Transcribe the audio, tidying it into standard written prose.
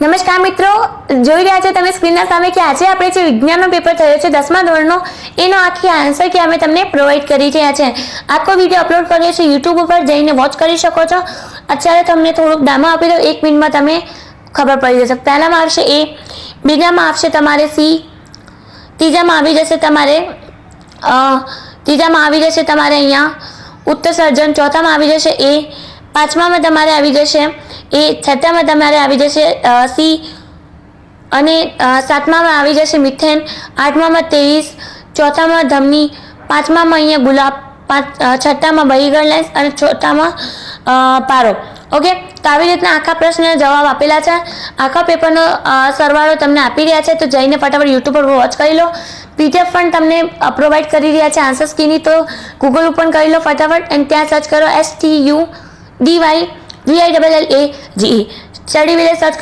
નમસ્કાર મિત્રો, જોઈ રહ્યા છો તમે સ્ક્રીનના સામે કે આજે આપણે જે વિજ્ઞાનનો પેપર થયો છે 10મા ધોરણનો એનો આખી આન્સર કે અમે તમને પ્રોવાઈડ કરી રહ્યા છે. આખો વિડીયો અપલોડ કર્યો છે યુટ્યુબ ઉપર, જઈને વોચ કરી શકો છો. અત્યારે તમને થોડુંક ડામો આપી દો, 1 મિનિટમાં તમે ખબર પડી જશે. પહેલામાં આવશે એ, બીજામાં આવશે તમારે સી, ત્રીજામાં આવી જશે તમારે અહીંયા ઉત્સર્જન, ચોથામાં આવી જશે એ, પાંચમામાં તમારે આવી જશે એ, છઠ્ઠામાં તમારે આવી જશે સી અને સાતમામાં આવી જશે મિથેન, આઠમામાં 23, ચોથામાં ધમની, પાંચમામાં અહીંયા ગુલાબ, છઠ્ઠામાં બહિગર લેન્સ અને ચોથામાં પારો. ઓકે, તો આવી રીતના આખા પ્રશ્નના જવાબ આપેલા છે. આખા પેપરનો સરવાળો તમને આપી રહ્યા છે, તો જઈને ફટાફટ યુટ્યુબ પર વોચ કરી લો. પીડીએફ પણ તમને પ્રોવાઈડ કરી રહ્યા છે આન્સર કીની, તો ગૂગલ ઉપર કરી લો ફટાફટ અને ત્યાં સર્ચ કરો STUDYVILLAGE, સ્ટડી વિલે સર્ચ કરો.